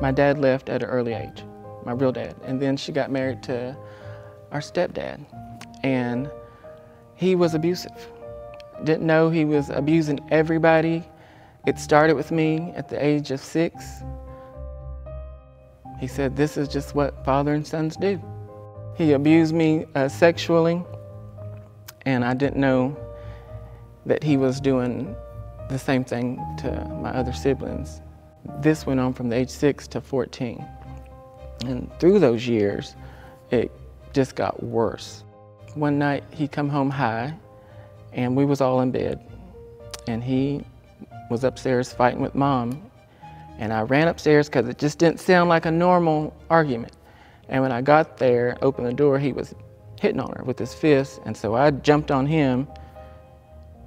My dad left at an early age, my real dad, and then she got married to our stepdad, and he was abusive. Didn't know he was abusing everybody. It started with me at the age of 6. He said, this is just what father and sons do. He abused me sexually, and I didn't know that he was doing the same thing to my other siblings. This went on from the age 6 to 14. And through those years, it just got worse. One night he come home high, and we was all in bed, and he was upstairs fighting with Mom. And I ran upstairs because it just didn't sound like a normal argument. And when I got there, opened the door, he was hitting on her with his fist, and so I jumped on him.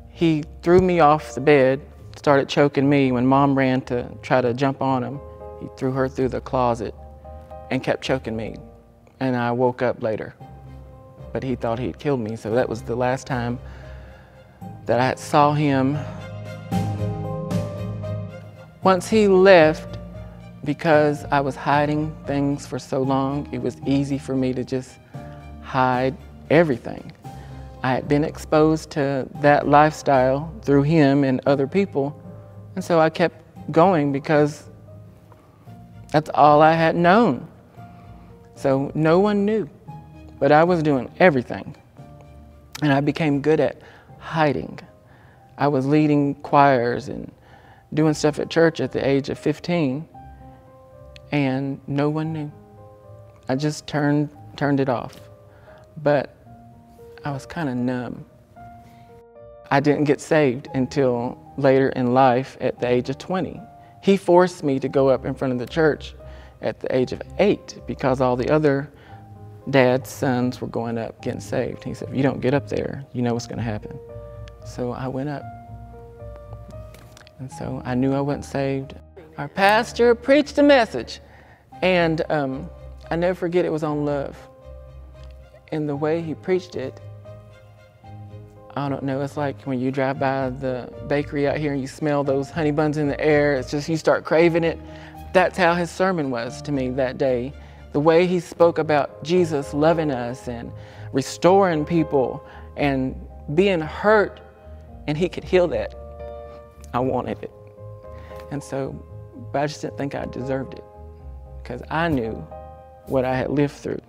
He threw me off the bed, started choking me. When Mom ran to try to jump on him, he threw her through the closet and kept choking me. And I woke up later, but he thought he'd killed me, so that was the last time that I saw him. Once he left, because I was hiding things for so long, it was easy for me to just hide everything. I had been exposed to that lifestyle through him and other people, and so I kept going because that's all I had known. So no one knew, but I was doing everything, and I became good at hiding. I was leading choirs and doing stuff at church at the age of 15, and no one knew. I just turned it off, but I was kind of numb. I didn't get saved until later in life at the age of 20. He forced me to go up in front of the church at the age of 8 because all the other dad's sons were going up getting saved. He said, if you don't get up there, you know what's going to happen. So I went up. And so I knew I wasn't saved. Our pastor preached a message, and I never forget, it was on love. And the way he preached it, I don't know, it's like when you drive by the bakery out here and you smell those honey buns in the air, it's just you start craving it. That's how his sermon was to me that day. The way he spoke about Jesus loving us and restoring people and being hurt, and he could heal that. I wanted it. And so, but I just didn't think I deserved it because I knew what I had lived through.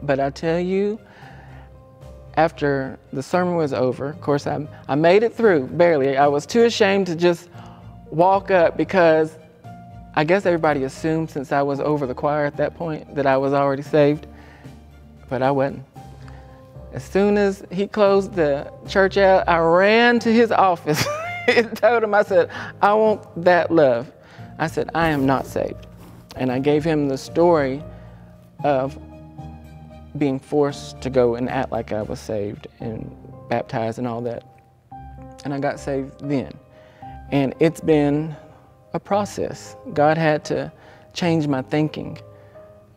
But I tell you, after the sermon was over, of course I made it through, barely. I was too ashamed to just walk up because I guess everybody assumed since I was over the choir at that point that I was already saved, but I wasn't. As soon as he closed the church out, I ran to his office and told him, I said, I want that love. I said, I am not saved. And I gave him the story of being forced to go and act like I was saved and baptized and all that. And I got saved then. And it's been a process. God had to change my thinking.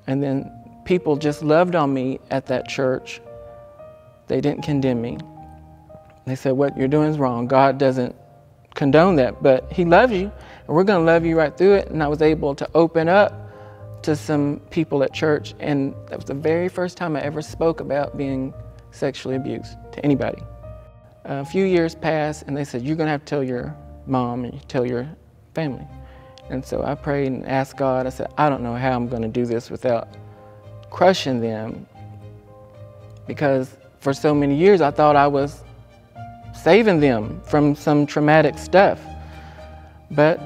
And then people just loved on me at that church. They didn't condemn me. They said, what you're doing is wrong. God doesn't condone that, but he loves you, and we're going to love you right through it. And I was able to open up to some people at church, and that was the very first time I ever spoke about being sexually abused to anybody. A few years passed, and they said, you're going to have to tell your mom and tell your family. And so I prayed and asked God. I said, I don't know how I'm going to do this without crushing them, because for so many years I thought I was saving them from some traumatic stuff. But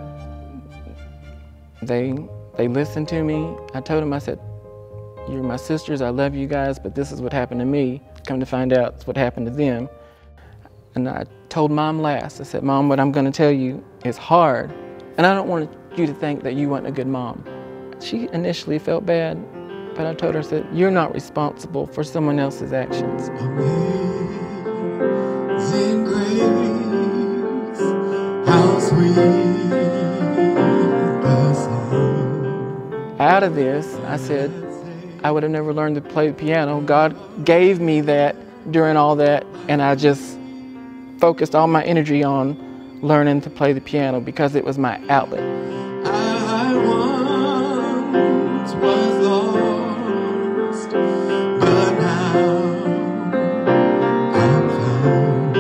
they listened to me. I told them, I said, you're my sisters, I love you guys, but this is what happened to me. Come to find out, it's what happened to them. And I told Mom last. I said, Mom, what I'm going to tell you is hard, and I don't want you to think that you weren't a good mom. She initially felt bad, but I told her, I said, you're not responsible for someone else's actions. Amazing grace, how sweet the sound. Out of this, I said, I would have never learned to play the piano. God gave me that during all that, and I just focused all my energy on learning to play the piano because it was my outlet. I want once was lost, but now I'm found.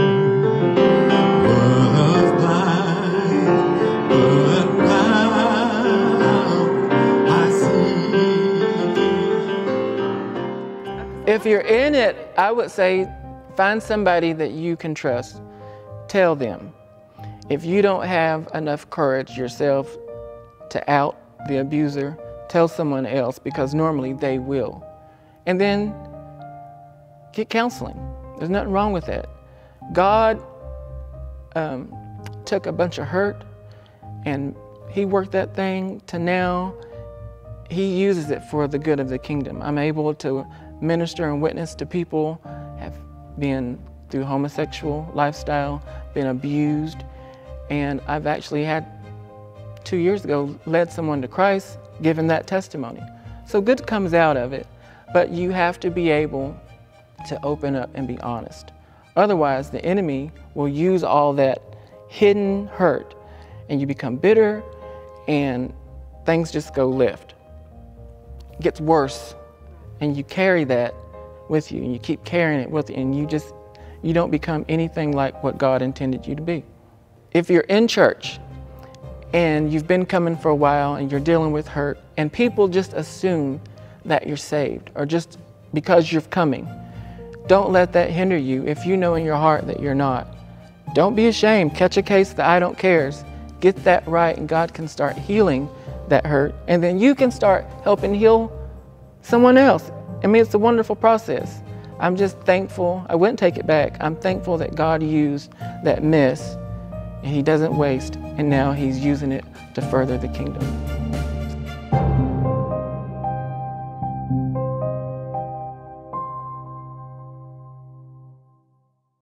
Was blind, but now I see. If you're in it, I would say find somebody that you can trust. Tell them. If you don't have enough courage yourself to out the abuser, tell someone else, because normally they will. And then get counseling. There's nothing wrong with that. God took a bunch of hurt and He worked that thing to now He uses it for the good of the kingdom. I'm able to minister and witness to people have been through homosexual lifestyle, been abused, and I've actually had 2 years ago led someone to Christ, given that testimony. So good comes out of it, but you have to be able to open up and be honest. Otherwise, the enemy will use all that hidden hurt and you become bitter and things just go left. It gets worse and you carry that with you and you keep carrying it with you and you don't become anything like what God intended you to be. If you're in church and you've been coming for a while and you're dealing with hurt and people just assume that you're saved or just because you're coming, don't let that hinder you if you know in your heart that you're not. Don't be ashamed. Catch a case the I don't cares. Get that right and God can start healing that hurt and then you can start helping heal someone else. I mean, it's a wonderful process. I'm just thankful. I wouldn't take it back. I'm thankful that God used that mess and He doesn't waste, and now He's using it to further the kingdom.